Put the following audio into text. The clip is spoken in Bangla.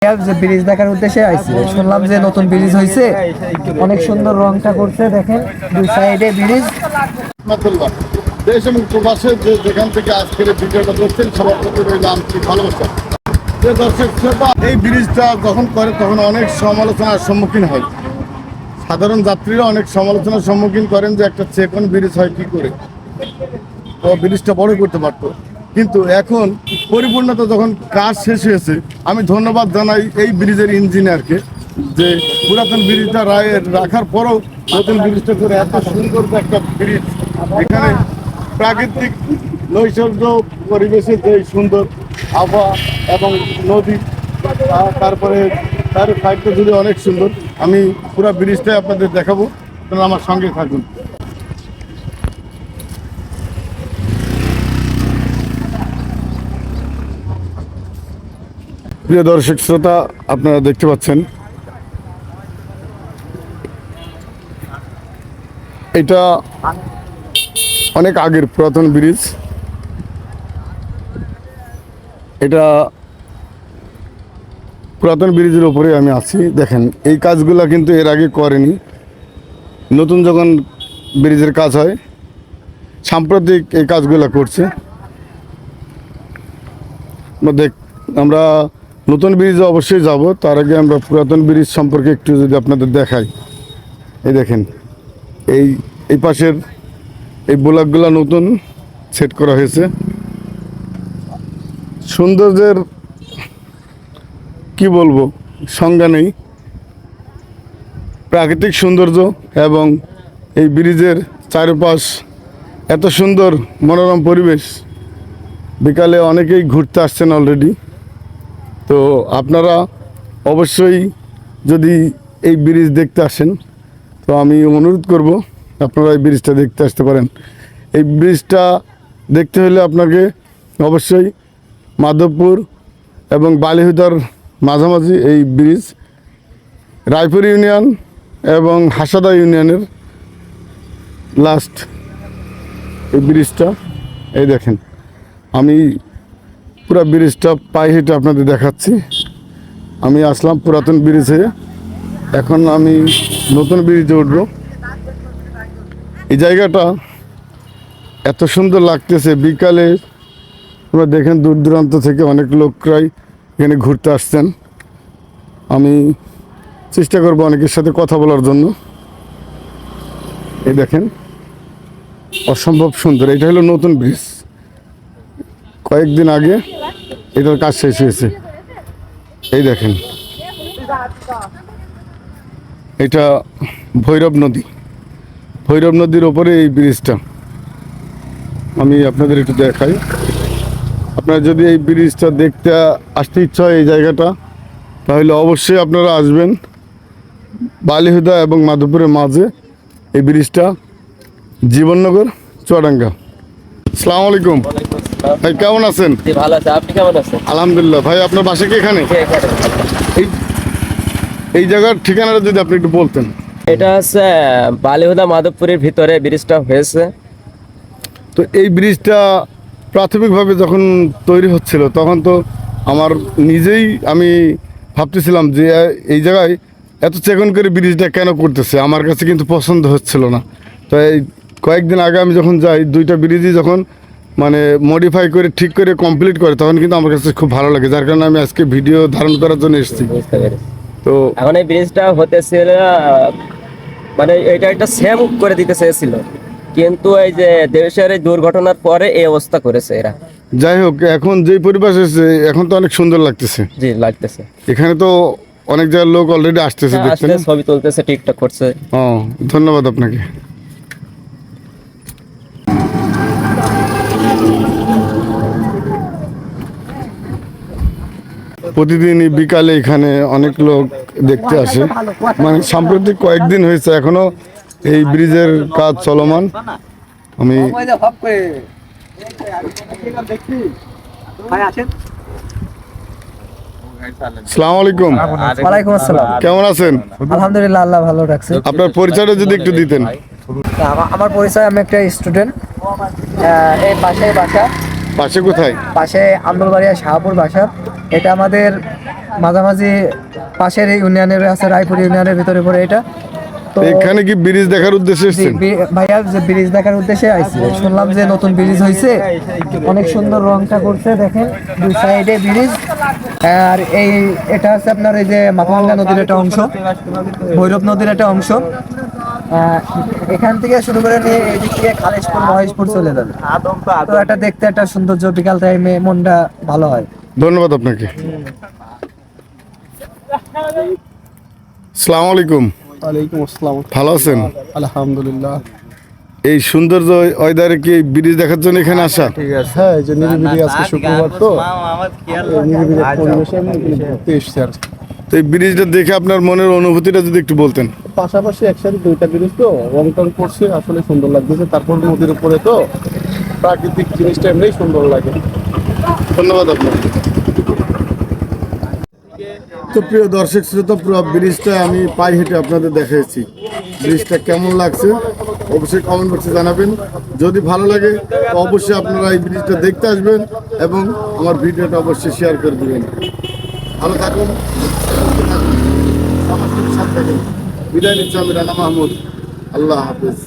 যে ব্রিজ দেখার উদ্দেশ্যে আইছি, শুনলাম যে নতুন ব্রিজ হয়েছে, অনেক সুন্দর রংটা করছে। দেখেন দুই সাইডে ব্রিজ। দেশ এবং প্রবাসে যেখান থেকে আজকের ভিডিওটা দেখছেন সবার প্রতি রইল আন্তরিক ভালোবাসা। যে দর্শক শ্রোতা, এই ব্রিজটা যখন করে তখন অনেক সমালোচনার সম্মুখীন হয়। সাধারণ যাত্রীরা অনেক সমালোচনার সম্মুখীন করেন যে একটা চেকন ব্রিজ হয় কি করে, তো ব্রিজটা বড় করতে পারতো। কিন্তু এখন পরিপূর্ণতা যখন কাজ শেষ হয়েছে, আমি ধন্যবাদ জানাই এই ব্রিজের ইঞ্জিনিয়ারকে যে পুরাতন ব্রিজটা রাখার পরও নতুন ব্রিজটা করে এত সুন্দর একটা ব্রিজ, এখানে প্রাকৃতিক নৈসর্গ পরিবেশের যে সুন্দর আবহাওয়া এবং নদী, তারপরে তার সাইডটা যদি অনেক সুন্দর। আমি পুরো ব্রিজটাই আপনাদের দেখাবো, আপনারা আমার সঙ্গে থাকুন। প্রিয় দর্শক শ্রোতা, আপনারা দেখতে পাচ্ছেন এটা অনেক আগের পুরাতন ব্রিজ। এটা পুরাতন ব্রিজের উপরে আমি আছি। দেখেন এই কাজগুলো কিন্তু এর আগে করেনি। নতুন যখন ব্রিজের কাজ হয়, সাম্প্রতিক এই কাজগুলো করছে। আমরা নতুন ব্রিজে অবশ্যই যাব, তার আগে আমরা পুরাতন ব্রিজ সম্পর্কে একটু যদি আপনাদের দেখাই। এই দেখেন এই পাশের এই ব্লকগুলো নতুন সেট করা হয়েছে। সৌন্দর্যের কি বলবো, সংজ্ঞা নেই। প্রাকৃতিক সৌন্দর্য এবং এই ব্রিজের চারপাশ এত সুন্দর মনোরম পরিবেশ। বিকালে অনেকেই ঘুরতে আসছেন অলরেডি। তো আপনারা অবশ্যই যদি এই ব্রিজ দেখতে আসেন, তো আমি অনুরোধ করব আপনারা এই ব্রিজটা দেখতে আসতে পারেন। এই ব্রিজটা দেখতে হলে আপনাকে অবশ্যই মাধবপুর এবং বালিহুদার মাঝামাঝি এই ব্রিজ, রায়পুর ইউনিয়ন এবং হাসাদা ইউনিয়নের লাস্ট এই ব্রিজটা। এই দেখেন আমি পুরো ব্রিজটা পায়ে হেঁটে আপনাদের দেখাচ্ছি। আমি আসলাম পুরাতন ব্রিজে, এখন আমি নতুন ব্রিজে উঠব। এই জায়গাটা এত সুন্দর লাগতেছে। বিকালে আপনারা দেখেন দূর দূরান্ত থেকে অনেক লোকরাই এখানে ঘুরতে আসছেন। আমি চেষ্টা করব অনেকের সাথে কথা বলার জন্য। এই দেখেন অসম্ভব সুন্দর। এটা হলো নতুন ব্রিজ, কয়েকদিন আগে এটার কাজ শেষ হয়েছে। এই দেখেন এটা ভৈরব নদী, ভৈরব নদীর ওপরে এই ব্রিজটা। আমি আপনাদের একটু দেখাই। আপনারা যদি এই ব্রিজটা দেখতে আসতে ইচ্ছা হয় এই জায়গাটা, তাহলে অবশ্যই আপনারা আসবেন। বালিহুদা এবং মাধবপুরের মাঝে এই ব্রিজটা, জীবননগর, চুয়াডাঙ্গা। আসসালামু আলাইকুম ভাই, কেমন আছেন? ভালো আছে, আপনি কেমন আছেন? আলহামদুলিল্লাহ। ভাই আপনার বাসা কি এখানে? এই জায়গার ঠিকানাটা যদি আপনি একটু বলতেন। এটা হচ্ছে বালিহুদা মাধবপুরের ভিতরে ব্রিজটা হয়েছে। তো এই ব্রিজটা প্রাথমিকভাবে যখন তৈরি হচ্ছিল, তখন তো আমার নিজেই আমি ভাবতেছিলাম যে এই জায়গায় এত চেকন করে ব্রিজটা কেন করতেছে, আমার কাছে কিন্তু পছন্দ হচ্ছিল না। তো এই কয়েকদিন আগে আমি যখন যাই, দুইটা ব্রিজই যখন মানে মডিফাই করে ঠিক করে কমপ্লিট করে, তখন কিন্তু আমার কাছে খুব ভালো লাগে, যার কারণে আমি আজকে ভিডিও ধারণ করার জন্য এসেছি। তো এখন এই ব্রিজটা হতেছিল, মানে এটা একটা সেম করে দিতে চেয়েছিল, কিন্তু এই যে দেশের এই দুর্ঘটনার পরে এই অবস্থা করেছে এরা। যাই হোক, এখন যে পরিবেশ এসেছে এখন তো অনেক সুন্দর লাগতেছে। জি লাগতেছে। এখানে তো অনেক জায়গার লোক অলরেডি আসতেছে, দেখছেন, ছবি তুলতেছে, টিকটক করছে। ধন্যবাদ আপনাকে। প্রতিদিনই বিকালে এখানে অনেক লোক দেখতে আসে। মানে সাম্প্রতিক কয়েকদিন হয়েছে, এখনো এই ব্রিজের কাজ চলমান। আমি আসসালামু আলাইকুম। ওয়ালাইকুম আসসালাম। কেমন আছেন? আলহামদুলিল্লাহ, আল্লাহ ভালো রাখছে। আপনার পরিচয়টা যদি একটু দিতেন। আমার পরিচয়, আমি একটা স্টুডেন্ট। এই পাশে বাসা। পাশে কোথায়? পাশে আন্দুলবাড়িয়া শাহপুর বাসা। এটা আমাদের মাঝামাঝি পাশের এই ইউনিয়নের আছে, রায়পুর ইউনিয়নের ভিতরে পড়ে এটা। তো এখানে কি ব্রিজ দেখার উদ্দেশ্যে এসেছেন? ভাইয়া যে ব্রিজ দেখার উদ্দেশ্যে আইছি, শুনলাম যে নতুন ব্রিজ হয়েছে, অনেক সুন্দর রংটা করছে দেখেন, দুই সাইডে ব্রিজ। আর এটা হচ্ছে আপনার এই যে মাথাভাঙ্গা নদীর একটা অংশ, ভৈরব নদীর একটা অংশ। এখান থেকে শুরু করে নিয়ে এদিক থেকে খালেশপুর মহেশপুর চলে যাবে। তো এটা দেখতে একটা সৌন্দর্য, বিকাল টাইমে মনটা ভালো হয়। ধন্যবাদ আপনাকে। আসসালামু আলাইকুম। ওয়ালাইকুম আসসালাম। ভালো আছেন? আলহামদুলিল্লাহ। এই সৌন্দর্য ওয়েদারে কি ব্রিজ দেখার জন্য এখানে আসা? হ্যাঁ, এই যে নিরিবিলি আজকে শুক্রবার, তো এই নিরিবিলি পরিবেশে আমি এখানে ঘুরতে এসেছি আর কি। তো এই ব্রিজটা দেখে আপনার মনের অনুভূতিটা যদি একটু বলতেন। পাশাপাশি একসাথে দুইটা ব্রিজ, তো রং টং করছে, আসলে সুন্দর লাগতেছে। তারপর নদীর উপরে তো প্রাকৃতিক জিনিসটা এমনি সুন্দর লাগে। ধন্যবাদ আপনাকে। তো প্রিয় দর্শক শ্রোতা, পুরো ব্রিজটা আমি পায়ে হেঁটে আপনাদের দেখাচ্ছি। ব্রিজটা কেমন লাগছে অবশ্যই কমেন্ট বক্সে জানাবেন। যদি ভালো লাগে তো অবশ্যই আপনারা এই ব্রিজটা দেখতে আসবেন এবং আমার ভিডিওটা অবশ্যই শেয়ার করে দেবেন। ভালো থাকুন, সুস্থ থাকুন, আমার সাথে থাকুন। বিদায় নিচ্ছি আমি রানা মাহমুদ। আল্লাহ হাফেজ।